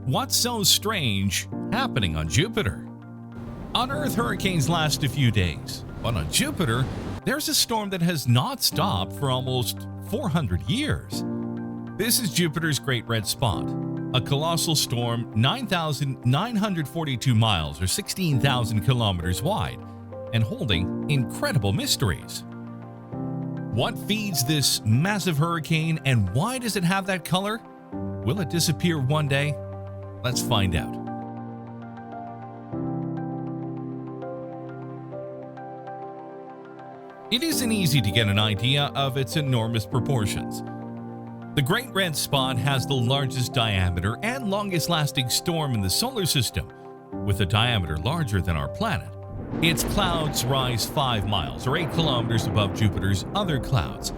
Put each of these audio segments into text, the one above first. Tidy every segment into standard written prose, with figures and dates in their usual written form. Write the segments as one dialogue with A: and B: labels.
A: What's so strange happening on Jupiter? On Earth, hurricanes last a few days, but on Jupiter, there's a storm that has not stopped for almost 400 years. This is Jupiter's Great Red Spot, a colossal storm 9,942 miles or 16,000 kilometers wide and holding incredible mysteries. What feeds this massive hurricane and why does it have that color? Will it disappear one day? Let's find out. It isn't easy to get an idea of its enormous proportions. The Great Red Spot has the largest diameter and longest lasting storm in the solar system, with a diameter larger than our planet. Its clouds rise 5 miles or 8 kilometers above Jupiter's other clouds.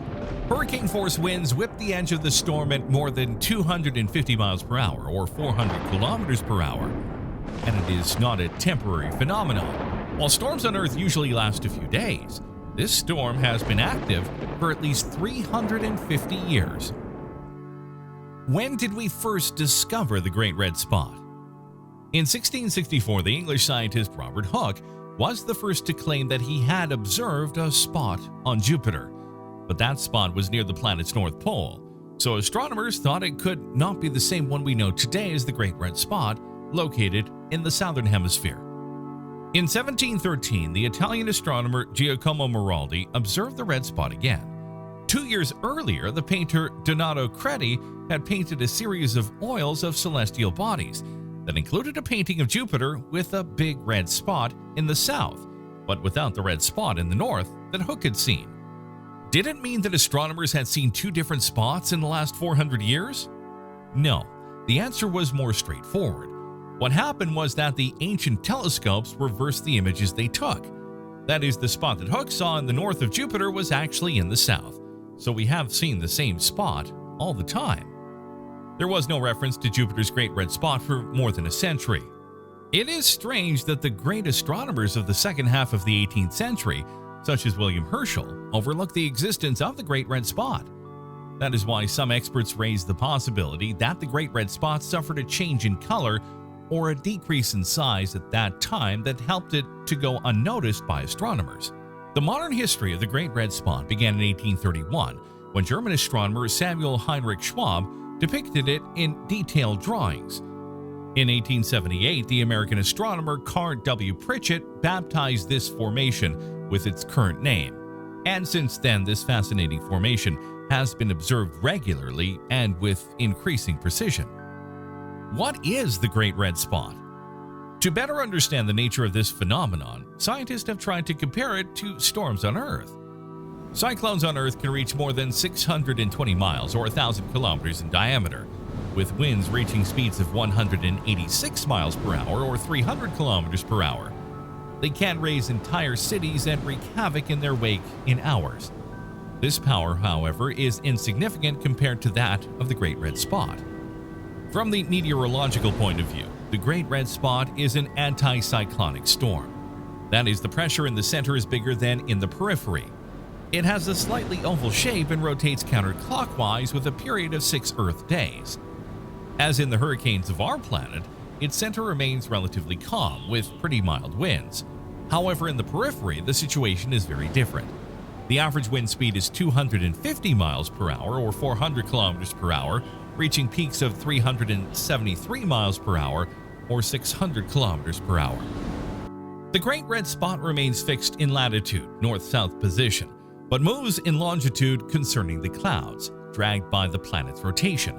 A: Hurricane force winds whip the edge of the storm at more than 250 miles per hour or 400 kilometers per hour. And it is not a temporary phenomenon. While storms on Earth usually last a few days, this storm has been active for at least 350 years. When did we first discover the Great Red Spot? In 1664, the English scientist Robert Hooke was the first to claim that he had observed a spot on Jupiter. But that spot was near the planet's North Pole, so astronomers thought it could not be the same one we know today as the Great Red Spot, located in the southern hemisphere. In 1713, the Italian astronomer Giacomo Maraldi observed the red spot again. 2 years earlier, the painter Donato Credi had painted a series of oils of celestial bodies that included a painting of Jupiter with a big red spot in the south, but without the red spot in the north that Hooke had seen. Did it mean that astronomers had seen two different spots in the last 400 years? No, the answer was more straightforward. What happened was that the ancient telescopes reversed the images they took. That is, the spot that Hooke saw in the north of Jupiter was actually in the south, so we have seen the same spot all the time. There was no reference to Jupiter's Great Red Spot for more than a century. It is strange that the great astronomers of the second half of the 18th century, such as William Herschel, overlooked the existence of the Great Red Spot. That is why some experts raise the possibility that the Great Red Spot suffered a change in color or a decrease in size at that time that helped it to go unnoticed by astronomers. The modern history of the Great Red Spot began in 1831 when German astronomer Samuel Heinrich Schwab depicted it in detailed drawings. In 1878, the American astronomer Carl W. Pritchett baptized this formation with its current name, and since then this fascinating formation has been observed regularly and with increasing precision. What is the Great Red Spot? To better understand the nature of this phenomenon, scientists have tried to compare it to storms on Earth. Cyclones on Earth can reach more than 620 miles or 1,000 kilometers in diameter, with winds reaching speeds of 186 miles per hour or 300 kilometers per hour. They can raise entire cities and wreak havoc in their wake in hours. This power, however, is insignificant compared to that of the Great Red Spot. From the meteorological point of view, the Great Red Spot is an anticyclonic storm. That is, the pressure in the center is bigger than in the periphery. It has a slightly oval shape and rotates counterclockwise with a period of 6 Earth days. As in the hurricanes of our planet, its center remains relatively calm with pretty mild winds. However, in the periphery, the situation is very different. The average wind speed is 250 miles per hour or 400 kilometers per hour, reaching peaks of 373 miles per hour or 600 kilometers per hour. The Great Red Spot remains fixed in latitude, north-south position, but moves in longitude concerning the clouds, dragged by the planet's rotation.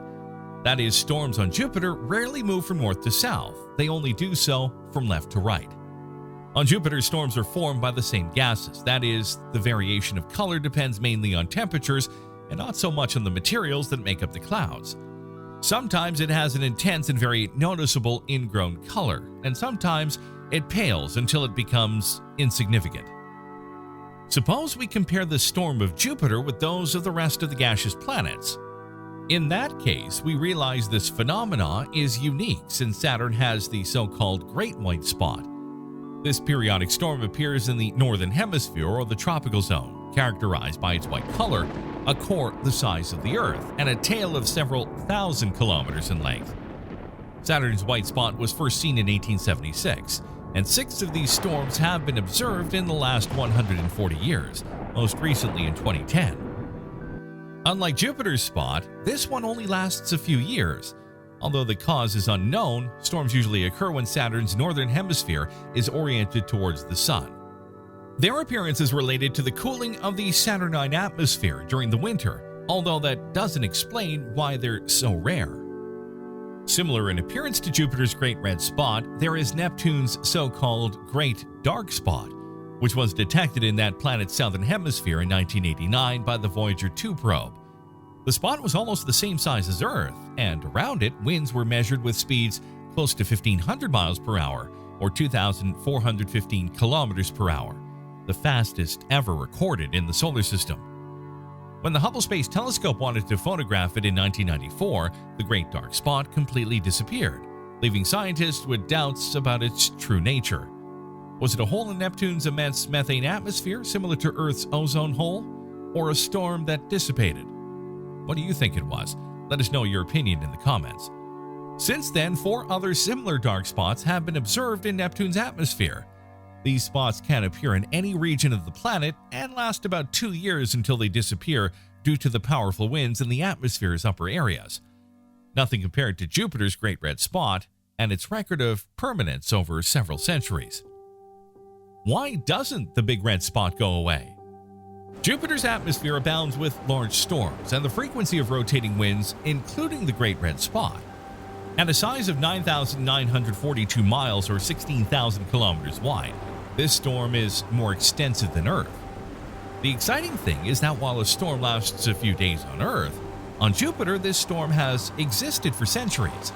A: That is, storms on Jupiter rarely move from north to south, they only do so from left to right. On Jupiter, storms are formed by the same gases, that is, the variation of color depends mainly on temperatures and not so much on the materials that make up the clouds. Sometimes it has an intense and very noticeable ingrown color, and sometimes it pales until it becomes insignificant. Suppose we compare the storm of Jupiter with those of the rest of the gaseous planets. In that case, we realize this phenomena is unique since Saturn has the so-called Great White Spot. This periodic storm appears in the northern hemisphere or the tropical zone, characterized by its white color, a core the size of the Earth, and a tail of several thousand kilometers in length. Saturn's white spot was first seen in 1876, and 6 of these storms have been observed in the last 140 years, most recently in 2010. Unlike Jupiter's spot, this one only lasts a few years. Although the cause is unknown, storms usually occur when Saturn's northern hemisphere is oriented towards the Sun. Their appearance is related to the cooling of the Saturnine atmosphere during the winter, although that doesn't explain why they're so rare. Similar in appearance to Jupiter's Great Red Spot, there is Neptune's so-called Great Dark Spot, which was detected in that planet's southern hemisphere in 1989 by the Voyager 2 probe. The spot was almost the same size as Earth, and around it, winds were measured with speeds close to 1,500 miles per hour, or 2,415 kilometers per hour, the fastest ever recorded in the solar system. When the Hubble Space Telescope wanted to photograph it in 1994, the Great Dark Spot completely disappeared, leaving scientists with doubts about its true nature. Was it a hole in Neptune's immense methane atmosphere similar to Earth's ozone hole, or a storm that dissipated? What do you think it was? Let us know your opinion in the comments. Since then, 4 other similar dark spots have been observed in Neptune's atmosphere. These spots can appear in any region of the planet and last about 2 years until they disappear due to the powerful winds in the atmosphere's upper areas. Nothing compared to Jupiter's Great Red Spot and its record of permanence over several centuries. Why doesn't the Big Red Spot go away? Jupiter's atmosphere abounds with large storms and the frequency of rotating winds, including the Great Red Spot. At a size of 9,942 miles or 16,000 kilometers wide, this storm is more extensive than Earth. The exciting thing is that while a storm lasts a few days on Earth, on Jupiter this storm has existed for centuries.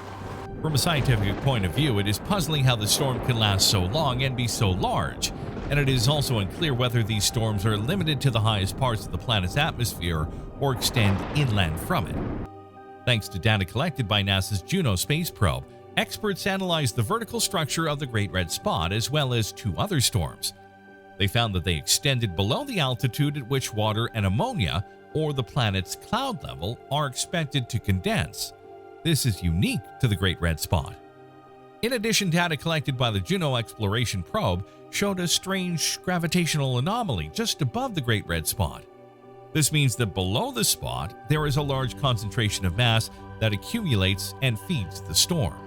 A: From a scientific point of view, it is puzzling how the storm can last so long and be so large, and it is also unclear whether these storms are limited to the highest parts of the planet's atmosphere or extend inland from it. Thanks to data collected by NASA's Juno space probe, experts analyzed the vertical structure of the Great Red Spot as well as 2 other storms. They found that they extended below the altitude at which water and ammonia, or the planet's cloud level, are expected to condense. This is unique to the Great Red Spot. In addition, data collected by the Juno exploration probe showed a strange gravitational anomaly just above the Great Red Spot. This means that below the spot, there is a large concentration of mass that accumulates and feeds the storm.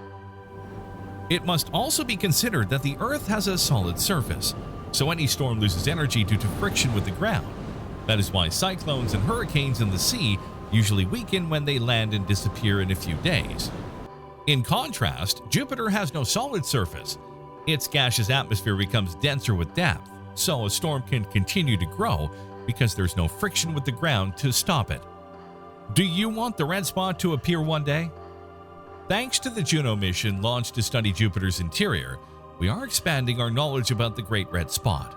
A: It must also be considered that the Earth has a solid surface, so any storm loses energy due to friction with the ground. That is why cyclones and hurricanes in the sea usually weaken when they land and disappear in a few days. In contrast, Jupiter has no solid surface. Its gaseous atmosphere becomes denser with depth, so a storm can continue to grow because there's no friction with the ground to stop it. Do you want the red spot to appear one day? Thanks to the Juno mission launched to study Jupiter's interior, we are expanding our knowledge about the Great Red Spot.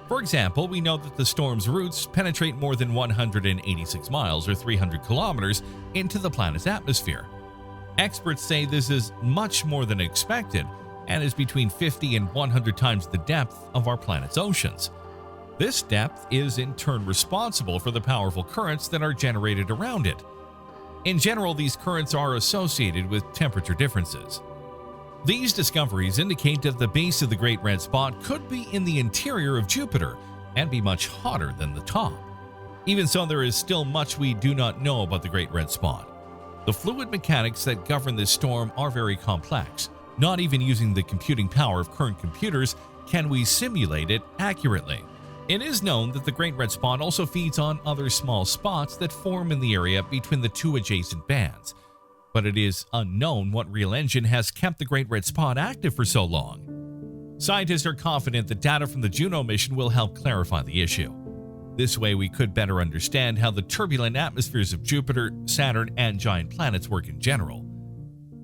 A: For example, we know that the storm's roots penetrate more than 186 miles or 300 kilometers into the planet's atmosphere. Experts say this is much more than expected and is between 50 and 100 times the depth of our planet's oceans. This depth is in turn responsible for the powerful currents that are generated around it. In general, these currents are associated with temperature differences. These discoveries indicate that the base of the Great Red Spot could be in the interior of Jupiter and be much hotter than the top. Even so, there is still much we do not know about the Great Red Spot. The fluid mechanics that govern this storm are very complex. Not even using the computing power of current computers can we simulate it accurately. It is known that the Great Red Spot also feeds on other small spots that form in the area between the 2 adjacent bands, but it is unknown what real engine has kept the Great Red Spot active for so long. Scientists are confident that data from the Juno mission will help clarify the issue. This way we could better understand how the turbulent atmospheres of Jupiter, Saturn, and giant planets work in general.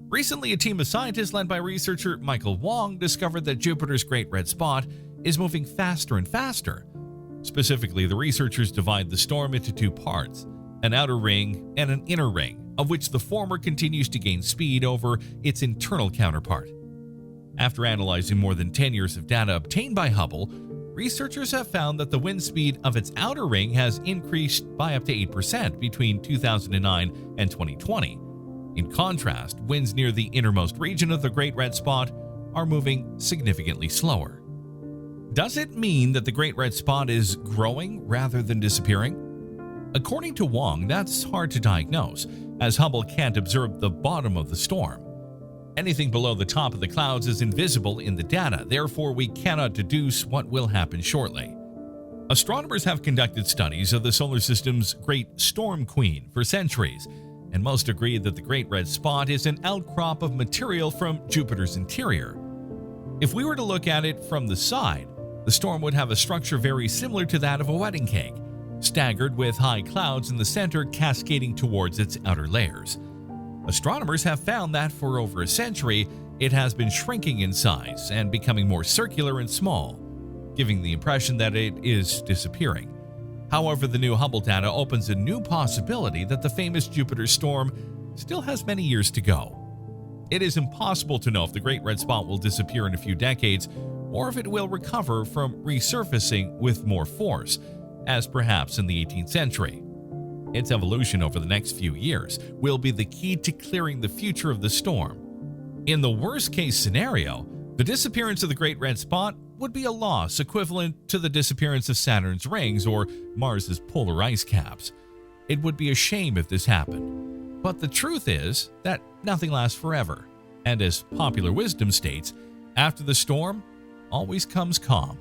A: Recently, a team of scientists led by researcher Michael Wong discovered that Jupiter's Great Red Spot is moving faster and faster. Specifically, the researchers divide the storm into 2 parts, an outer ring and an inner ring, of which the former continues to gain speed over its internal counterpart. After analyzing more than 10 years of data obtained by Hubble, researchers have found that the wind speed of its outer ring has increased by up to 8% between 2009 and 2020. In contrast, winds near the innermost region of the Great Red Spot are moving significantly slower. Does it mean that the Great Red Spot is growing rather than disappearing? According to Wong, that's hard to diagnose, as Hubble can't observe the bottom of the storm. Anything below the top of the clouds is invisible in the data, therefore we cannot deduce what will happen shortly. Astronomers have conducted studies of the solar system's Great Storm Queen for centuries, and most agree that the Great Red Spot is an outcrop of material from Jupiter's interior. If we were to look at it from the side, the storm would have a structure very similar to that of a wedding cake, staggered with high clouds in the center cascading towards its outer layers. Astronomers have found that for over a century, it has been shrinking in size and becoming more circular and small, giving the impression that it is disappearing. However, the new Hubble data opens a new possibility that the famous Jupiter storm still has many years to go. It is impossible to know if the Great Red Spot will disappear in a few decades or if it will recover from resurfacing with more force, as perhaps in the 18th century. Its evolution over the next few years will be the key to clearing the future of the storm. In the worst-case scenario, the disappearance of the Great Red Spot would be a loss equivalent to the disappearance of Saturn's rings or Mars's polar ice caps. It would be a shame if this happened. But the truth is that nothing lasts forever, and as popular wisdom states, after the storm always comes calm.